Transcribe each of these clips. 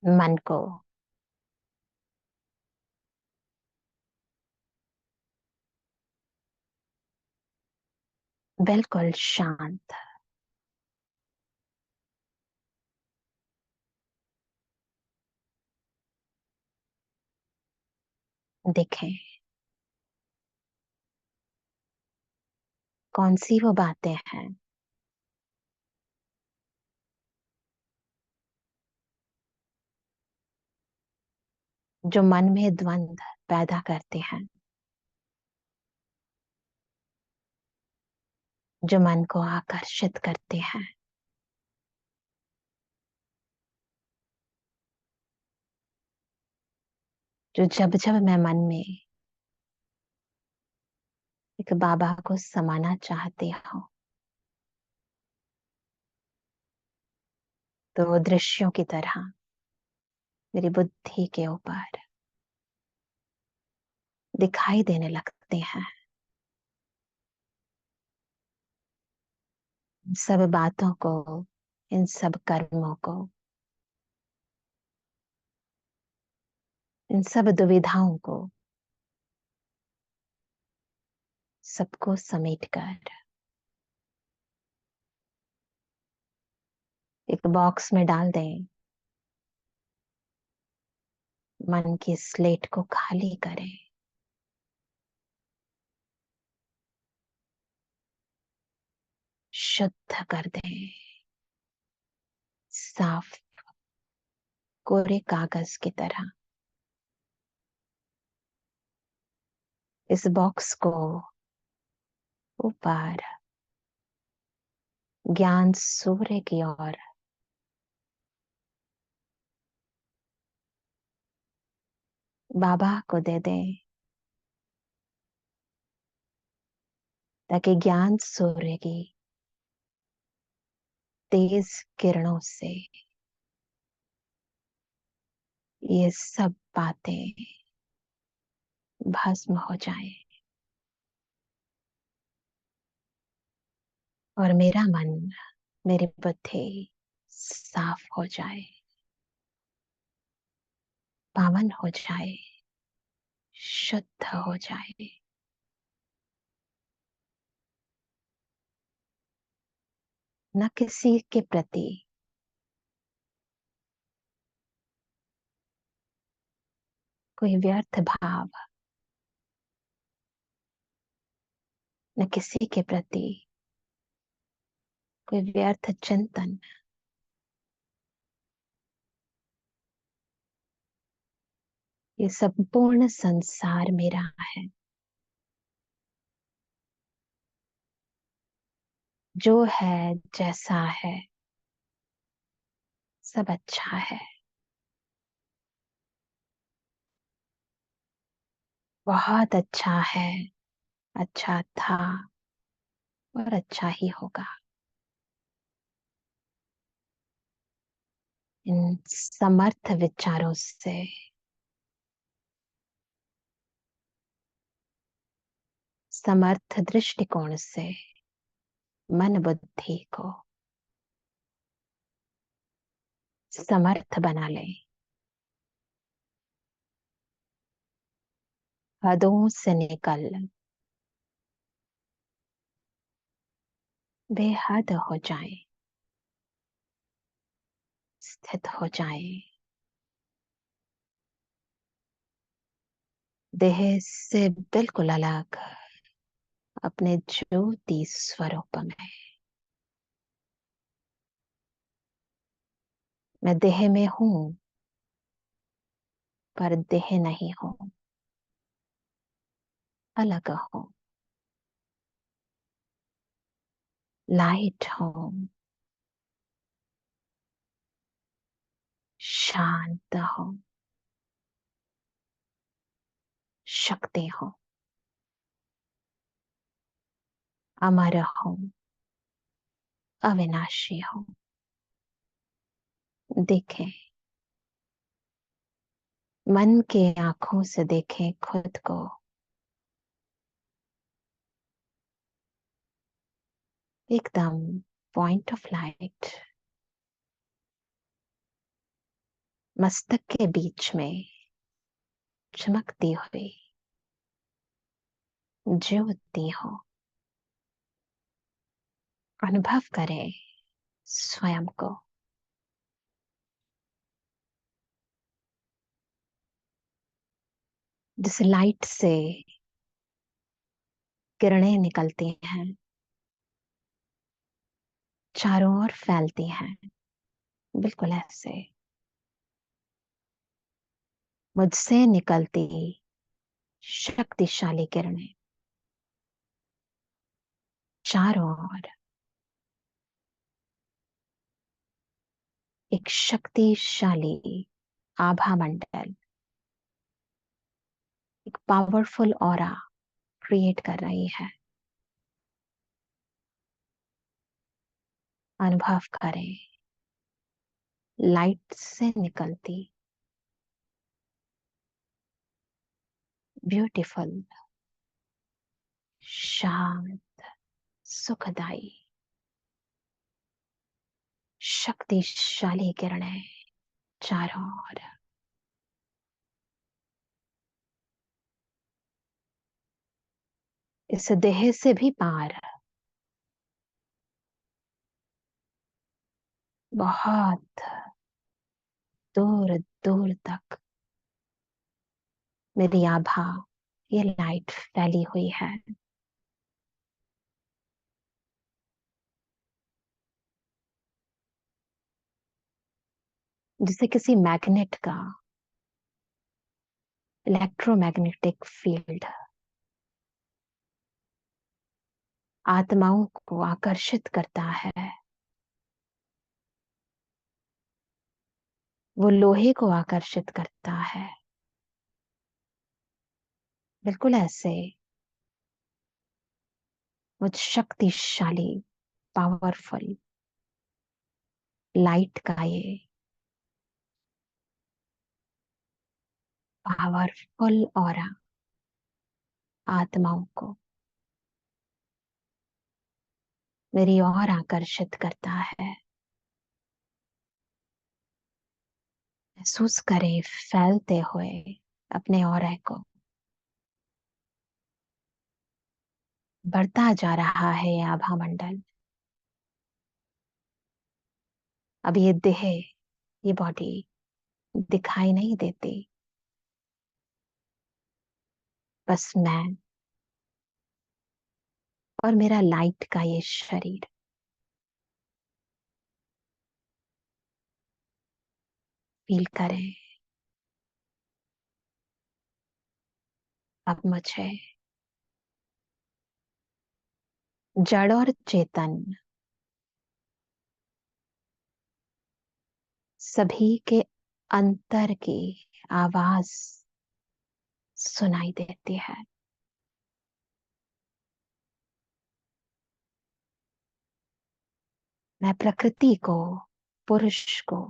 मन को बिल्कुल शांत दिखें। कौन सी वो बातें हैं जो मन में द्वंद पैदा करते हैं, जो मन को आकर्षित करते हैं, जो जब जब मैं मन में एक बाबा को समाना चाहती हूँ तो वो दृश्यों की तरह मेरी बुद्धि के ऊपर दिखाई देने लगते हैं। इन सब बातों को, इन सब कर्मों को, इन सब दुविधाओं को, सबको समेट कर एक बॉक्स में डाल दें। मन की स्लेट को खाली करें। शुद्ध कर दें, साफ कोरे कागज की तरह। इस बॉक्स को ऊपर ज्ञान सूर्य की ओर बाबा को दे दें, ताकि ज्ञान सूर्य की तेज किरणों से ये सब बातें भस्म हो जाएं और मेरा मन, मेरी बुद्धि साफ हो जाए, पावन हो जाए, शुद्ध हो जाए। न किसी के प्रति कोई व्यर्थ भाव, न किसी के प्रति कोई व्यर्थ चिंतन। ये संपूर्ण संसार मेरा है। जो है, जैसा है, सब अच्छा है। बहुत अच्छा है, अच्छा था और अच्छा ही होगा। इन समर्थ विचारों से समर्थ दृष्टिकोण से मन बुद्धि को समर्थ बना ले। हदों से निकल बेहद हो जाए, स्थित हो जाए, देह से बिल्कुल अलग अपने ज्योति स्वरूप में। मैं देह में हूं पर देह नहीं हूं, अलग हूं, लाइट हूं, शांत हूं, शक्ति हूं, अमर हूं, अविनाशी हूं। देखें, मन के आंखों से देखें खुद को। एकदम पॉइंट ऑफ लाइट, मस्तक के बीच में चमकती हुई ज्योति हो। अनुभव करें स्वयं को। जिस लाइट से किरणें निकलती हैं, चारों ओर फैलती हैं, बिल्कुल ऐसे मुझसे निकलती शक्तिशाली किरणें चारों ओर एक शक्तिशाली आभा मंडल, एक पावरफुल ऑरा क्रिएट कर रही है। अनुभव करें लाइट से निकलती ब्यूटीफुल, शांत, सुखदाई, शक्तिशाली किरणें चारों ओर। इस देह से भी पार बहुत दूर दूर तक मेरी आभा, ये लाइट फैली हुई है। जिसे किसी मैग्नेट का इलेक्ट्रोमैग्नेटिक फील्ड आत्माओं को आकर्षित करता है, वो लोहे को आकर्षित करता है। बिल्कुल ऐसे मुझ शक्तिशाली पावरफुल लाइट का ये पावरफुल ऑरा आत्माओं को मेरी ओर आकर्षित करता है। महसूस करें फैलते हुए अपने ऑरा को। बढ़ता जा रहा है ये आभा मंडल। अब ये देह, ये बॉडी दिखाई नहीं देती, बस मैं और मेरा लाइट का ये शरीर। फील करें अब मुझे जड़ और चेतन सभी के अंतर की आवाज सुनाई देती है। मैं प्रकृति को, पुरुष को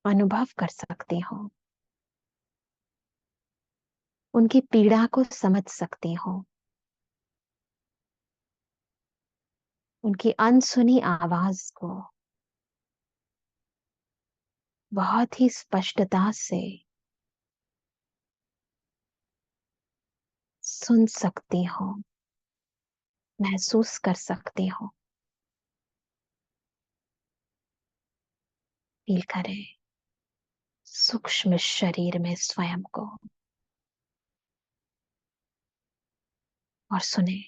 अनुभव कर सकती हूँ, उनकी पीड़ा को समझ सकती हूँ, उनकी अनसुनी आवाज को बहुत ही स्पष्टता से सुन सकती हूँ, महसूस कर सकती हूँ। फील करें सूक्ष्म शरीर में स्वयं को और सुने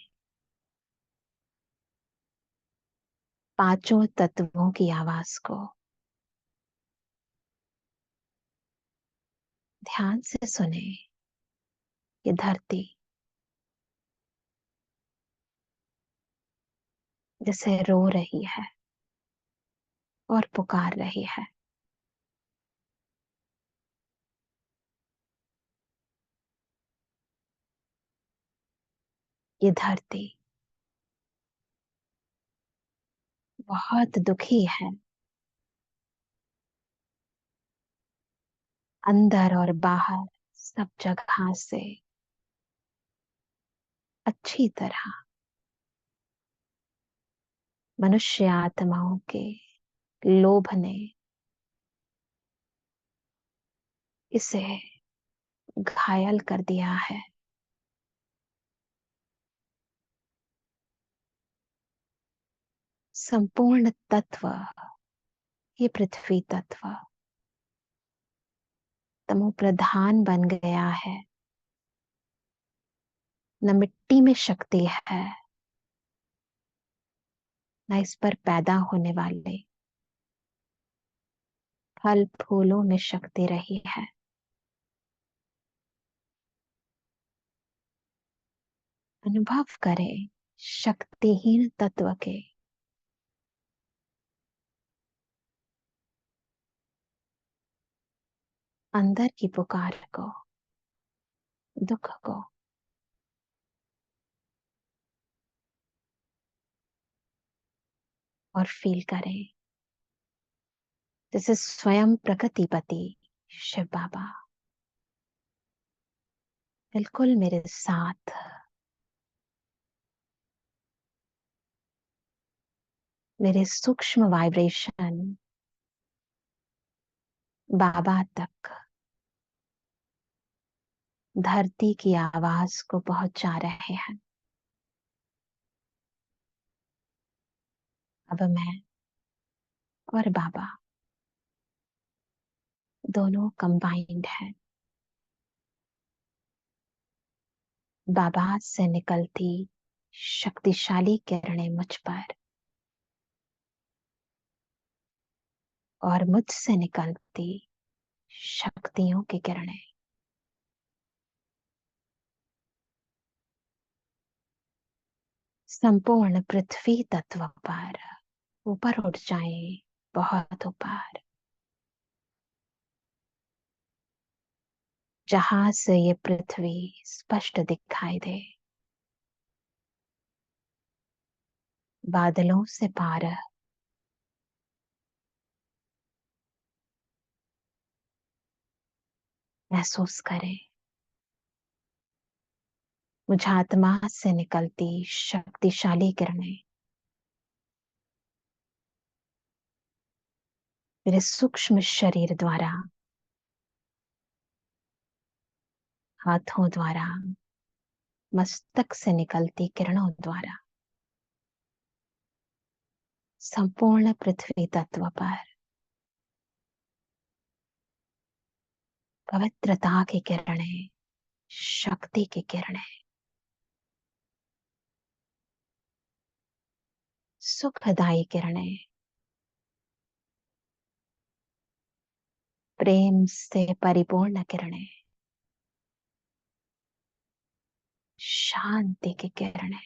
पांचों तत्वों की आवाज को। ध्यान से सुने ये धरती जैसे रो रही है और पुकार रही है। ये धरती बहुत दुखी है, अंदर और बाहर सब जगह से अच्छी तरह मनुष्य आत्माओं के लोभ ने इसे घायल कर दिया है। संपूर्ण तत्व, ये पृथ्वी तत्व तमो प्रधान बन गया है। न मिट्टी में शक्ति है, न इस पर पैदा होने वाले फल फूलों में शक्ति रही है। अनुभव करें शक्तिहीन तत्व के अंदर की पुकार को, दुख को। और फील करें जैसे स्वयं प्रकृतिपति शिव बाबा बिल्कुल मेरे साथ, मेरे सूक्ष्म वाइब्रेशन बाबा तक धरती की आवाज को पहुंचा रहे हैं। अब मैं और बाबा दोनों कंबाइंड हैं। बाबा से निकलती शक्तिशाली किरणें मुझ पर और मुझसे निकलती शक्तियों की किरणें संपूर्ण पृथ्वी तत्व पर ऊपर उठ जाए, बहुत ऊपर, जहां से ये पृथ्वी स्पष्ट दिखाई दे। बादलों से पार महसूस करें मुझ आत्मा से निकलती शक्तिशाली किरणें मेरे सूक्ष्म शरीर द्वारा, हाथों द्वारा, मस्तक से निकलती किरणों द्वारा संपूर्ण पृथ्वी तत्व पर पवित्रता की किरणें, शक्ति की किरणें, सुखदायी किरणें, प्रेम से परिपूर्ण किरणें, शांति की किरणें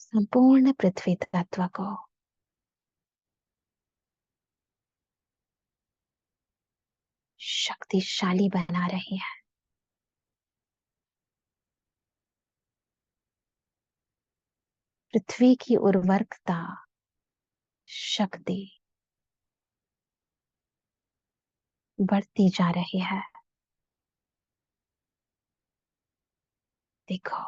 संपूर्ण पृथ्वी तत्व को शक्तिशाली बना रही है। पृथ्वी की उर्वरकता, शक्ति बढ़ती जा रही है। देखो,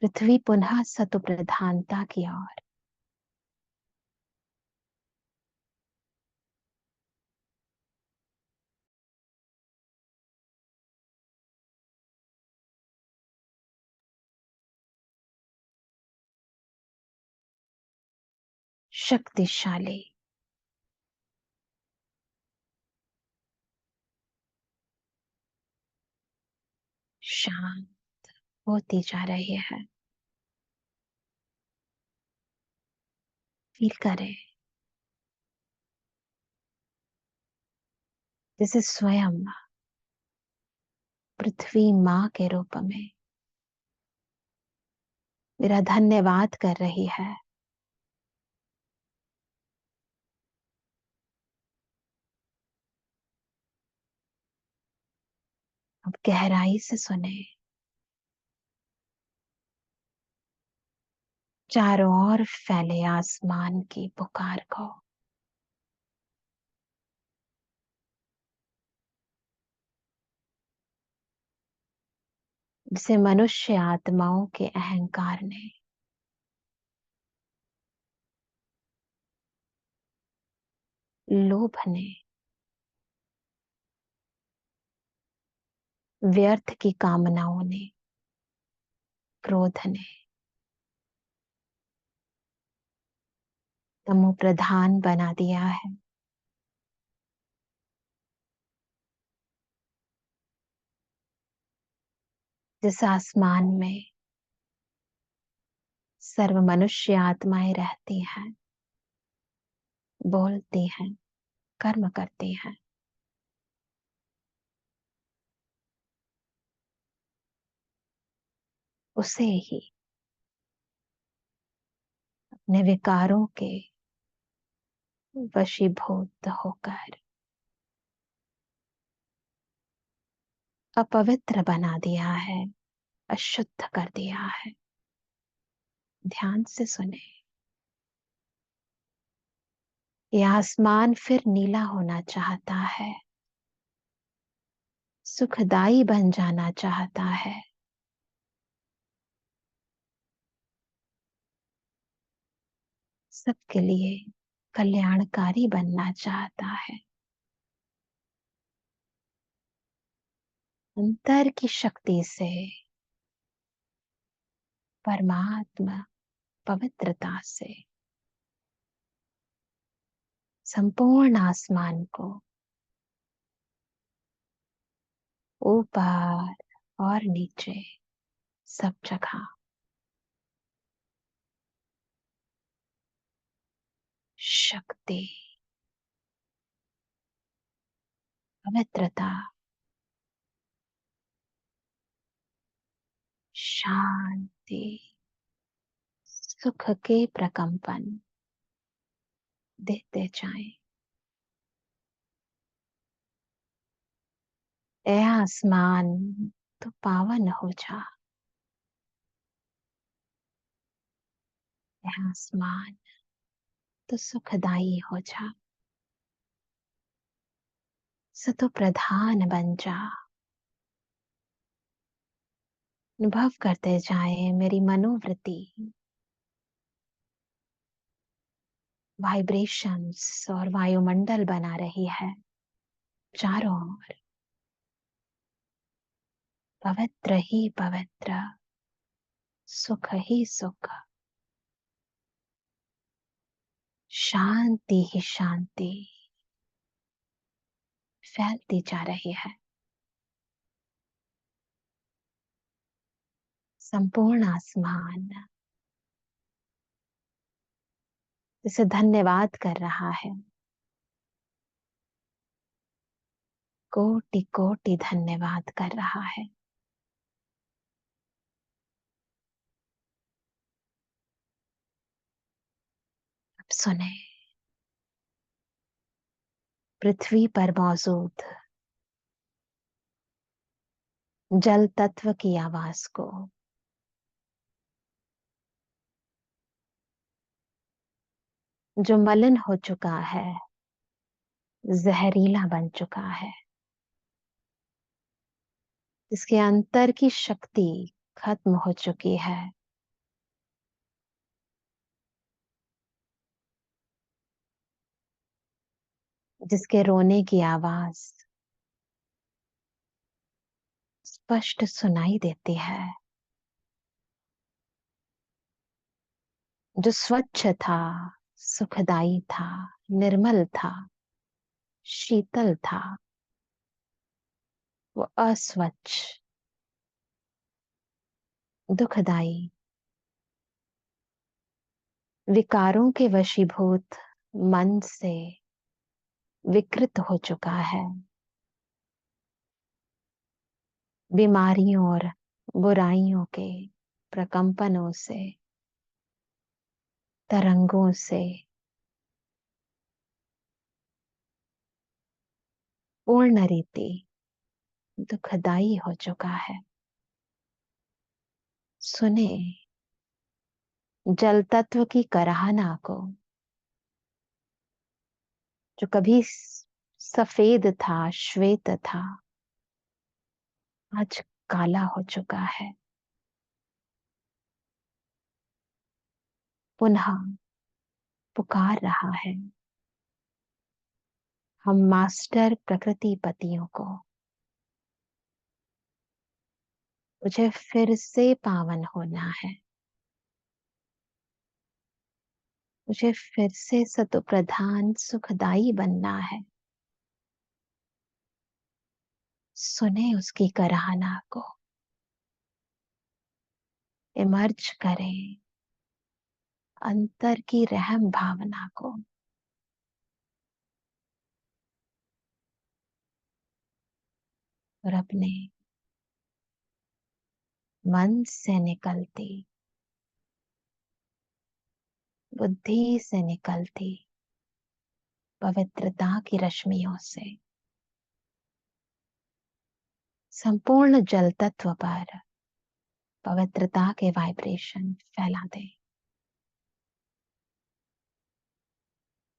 पृथ्वी पुनः सत्व प्रधानता की ओर शक्तिशाली, शांत होती जा रही है। फील करें जैसे स्वयं पृथ्वी माँ के रूप में मेरा धन्यवाद कर रही है। अब गहराई से सुने, चारों ओर फैले आसमान की पुकार को। जिसे मनुष्य आत्माओं के अहंकार ने लोभ ने, व्यर्थ की कामनाओं ने, क्रोध ने तमो प्रधान बना दिया है। जिस आसमान में सर्व मनुष्य आत्माएं रहती हैं, बोलती हैं, कर्म करती हैं, उसे ही अपने विकारों के वशीभूत होकर अपवित्र बना दिया है, अशुद्ध कर दिया है। ध्यान से सुने। यह आसमान फिर नीला होना चाहता है, सुखदाई बन जाना चाहता है। सबके लिए कल्याणकारी बनना चाहता है। अंतर की शक्ति से, परमात्मा पवित्रता से संपूर्ण आसमान को ऊपर और नीचे सब जगह शक्ति, पवित्रता, शांति, सुख के प्रकंपन देते जाएं। ए आसमान तो पावन हो जा, ए आसमान तो सुखदाई हो जा, सतो प्रधान बन जा। अनुभव करते जाएं मेरी मनोवृत्ति वाइब्रेशंस और वायुमंडल बना रही है। चारों ओर पवित्र ही पवित्र, सुख ही सुख, शांति ही शांति फैलती जा रही है। संपूर्ण आसमान इसे धन्यवाद कर रहा है। कोटि कोटि धन्यवाद कर रहा है। अब सुने, पृथ्वी पर मौजूद जल तत्व की आवाज को, जो मलिन हो चुका है, जहरीला बन चुका है, इसके अंतर की शक्ति खत्म हो चुकी है। जिसके रोने की आवाज स्पष्ट सुनाई देती है, जो स्वच्छ था, सुखदाई था, निर्मल था, शीतल था, वो अस्वच्छ, दुखदाई, विकारों के वशीभूत मन से विकृत हो चुका है। बीमारियों और बुराइयों के प्रकंपनों से, तरंगों से पूर्ण रीति दुखदाई हो चुका है। सुने जल तत्व की कराहना को, जो कभी सफेद था, श्वेत था, आज काला हो चुका है। पुनः पुकार रहा है, हम मास्टर प्रकृति पतियों को मुझे फिर से पावन होना है। मुझे फिर से सतो प्रधान सुखदाई बनना है। सुने उसकी कराहना को, इमर्ज करें अंतर की रहम भावना को। और अपने मन से निकलती, बुद्धि से निकलती पवित्रता की रश्मियों से संपूर्ण जल तत्व पर पवित्रता के वाइब्रेशन फैला दे।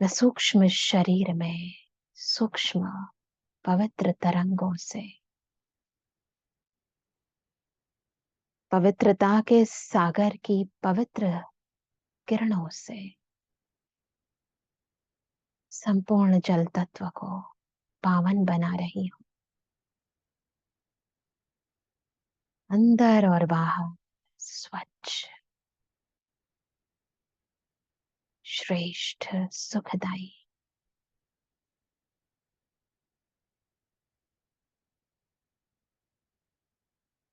मैं सूक्ष्म शरीर में सूक्ष्म पवित्र तरंगों से, पवित्रता के सागर की पवित्र किरणों से संपूर्ण जल तत्व को पावन बना रही हूं। अंदर और बाहर स्वच्छ, श्रेष्ठ, सुखदाई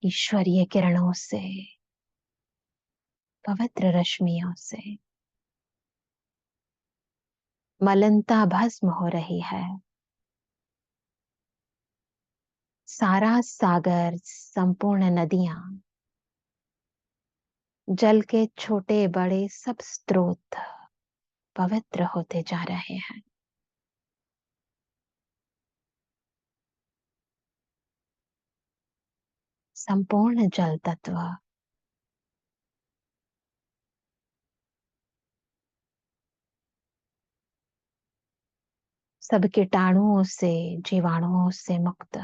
ईश्वरीय किरणों से, पवित्र रश्मियों से मलिनता भस्म हो रही है। सारा सागर, संपूर्ण नदियां, जल के छोटे बड़े सब स्रोत पवित्र होते जा रहे हैं। संपूर्ण जल तत्व सब कीटाणुओं से, जीवाणुओं से मुक्त,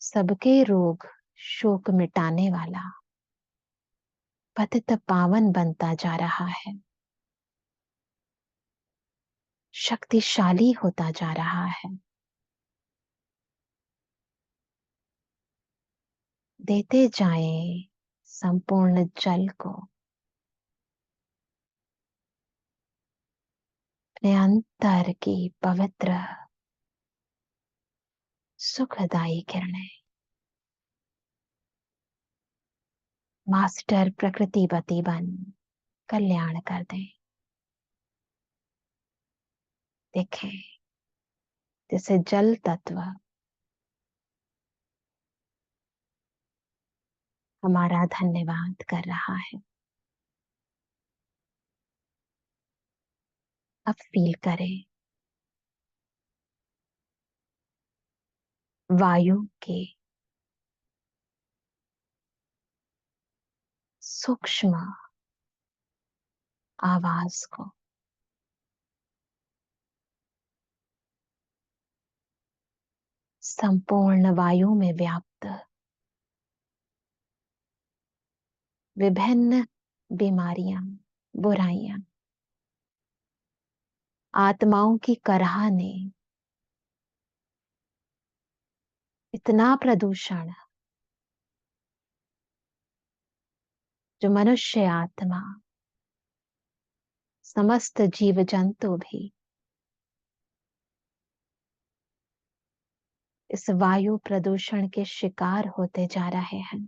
सबके रोग शोक मिटाने वाला पतित पावन बनता जा रहा है, शक्तिशाली होता जा रहा है। देते जाएं संपूर्ण जल को अपने अंतर की पवित्र सुखदायी किरणें। मास्टर प्रकृतिपति बन कल्याण कर दें। देखें जैसे जल तत्व हमारा धन्यवाद कर रहा है। अब फील करें वायु के सूक्ष्म आवाज को, संपूर्ण वायु में व्याप्त विभिन्न बीमारियां, बुराइयां, आत्माओं की करहा ने इतना प्रदूषण जो मनुष्य आत्मा, समस्त जीव जंतु भी इस वायु प्रदूषण के शिकार होते जा रहे हैं।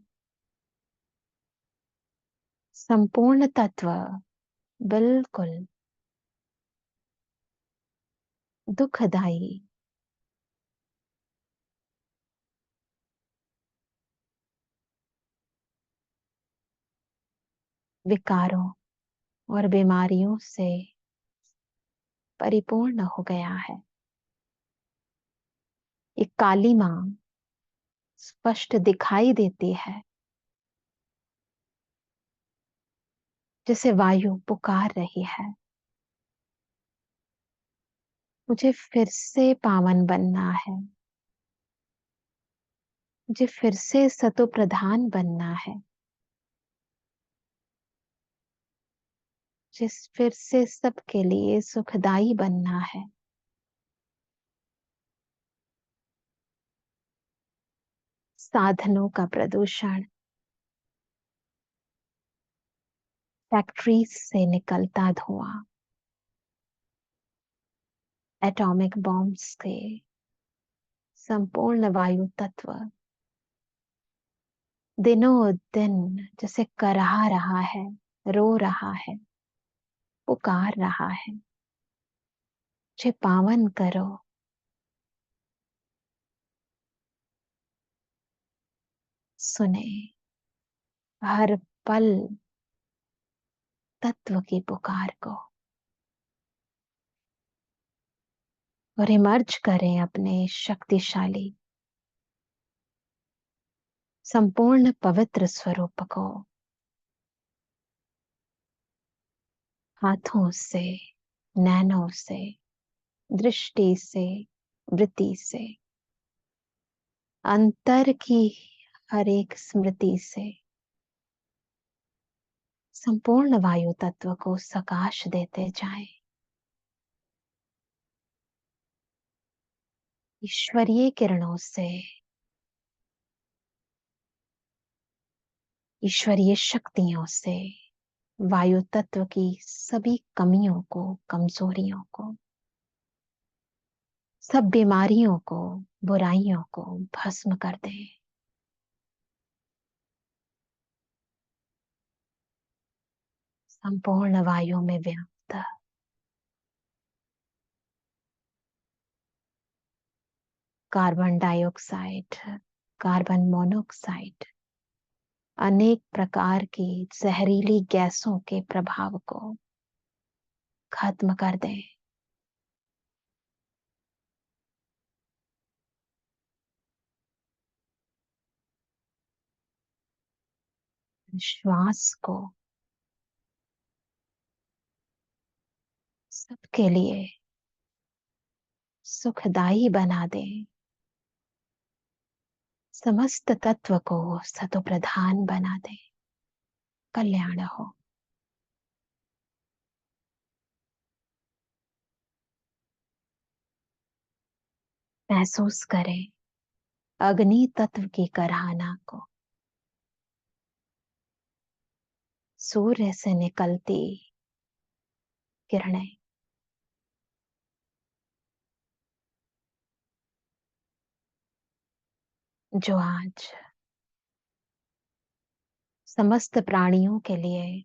संपूर्ण तत्व बिल्कुल दुखदाई, विकारों और बीमारियों से परिपूर्ण हो गया है। एक काली मां स्पष्ट दिखाई देती है, जिसे वायु पुकार रही है। मुझे फिर से पावन बनना है, मुझे फिर से सतो प्रधान बनना है, जिस फिर से सबके लिए सुखदाई बनना है। साधनों का प्रदूषण, फैक्ट्रीज से निकलता धुआं, एटॉमिक बॉम्ब्स के संपूर्ण वायु तत्व दिनों दिन जैसे करहा रहा है, रो रहा है, पुकार रहा है, मुझे पावन करो। सुने हर पल तत्व की पुकार को और इमर्ज करें अपने शक्तिशाली संपूर्ण पवित्र स्वरूप को हाथों से, नैनों से, दृष्टि से, वृत्ति से, अंतर की हर एक स्मृति से संपूर्ण वायु तत्व को सकाश देते जाएं। ईश्वरीय किरणों से, ईश्वरीय शक्तियों से वायु तत्व की सभी कमियों को, कमजोरियों को, सब बीमारियों को, बुराइयों को भस्म कर दें। संपूर्ण वायु में व्याप्त कार्बन डाइऑक्साइड, कार्बन मोनोऑक्साइड, अनेक प्रकार की जहरीली गैसों के प्रभाव को खत्म कर दें। श्वास को सबके लिए सुखदाई बना दें। समस्त तत्व को सतोप्रधान बना दें। कल्याण हो। महसूस करें अग्नि तत्व की कराहना को, सूर्य से निकलती किरणें, जो आज समस्त प्राणियों के लिए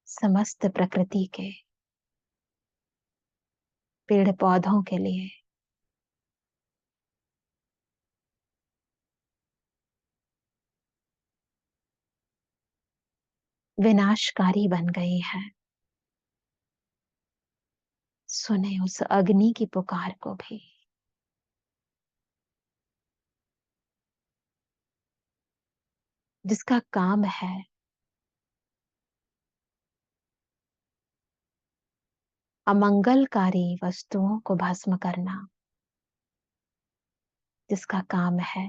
समस्त प्रकृति के पेड़ पौधों के लिए विनाशकारी बन गई है। सुने उस अग्नि की पुकार को भी। जिसका काम है अमंगलकारी वस्तुओं को भस्म करना, जिसका काम है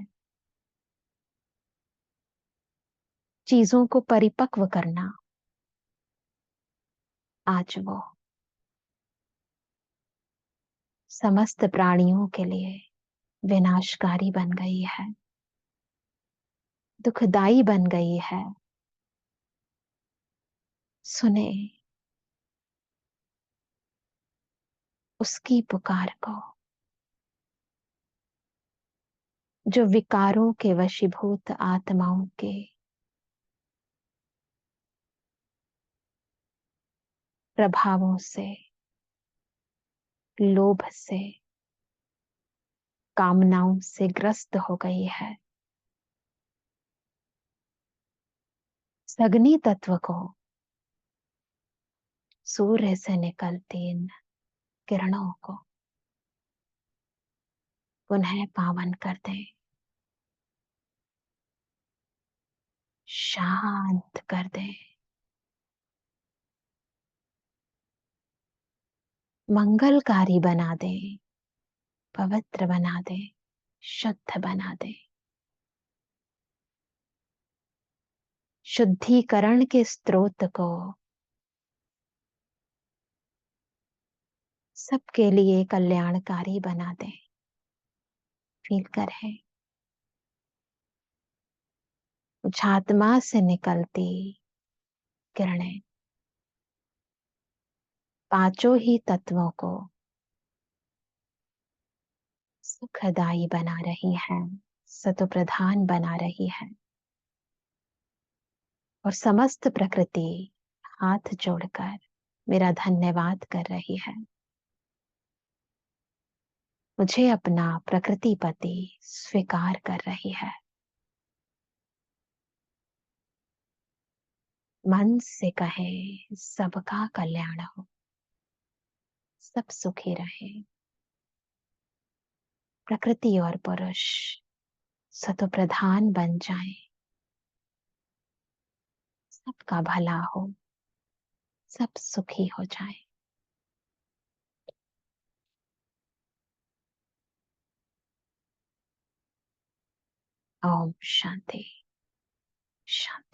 चीजों को परिपक्व करना, आज वो समस्त प्राणियों के लिए विनाशकारी बन गई है, दुखदाई बन गई है। सुने उसकी पुकार को, जो विकारों के वशीभूत आत्माओं के प्रभावों से, लोभ से, कामनाओं से ग्रस्त हो गई है। अग्नि तत्व को सूर्य से निकलती इन किरणों को पुनः पावन कर दे, शांत कर दे, मंगलकारी बना दे, पवित्र बना दे, शुद्ध बना दे। शुद्धिकरण के स्रोत को सबके लिए कल्याणकारी बना दे। फील कर है कुछ आत्मा से निकलती किरणें पांचों ही तत्वों को सुखदायी बना रही है, सतोप्रधान बना रही है। और समस्त प्रकृति हाथ जोड़कर मेरा धन्यवाद कर रही है। मुझे अपना प्रकृति पति स्वीकार कर रही है। मन से कहे सबका कल्याण हो, सब सुखी रहे। प्रकृति और पुरुष सतोप्रधान बन जाए, सबका भला हो, सब सुखी हो जाए। ओम शांति शांति।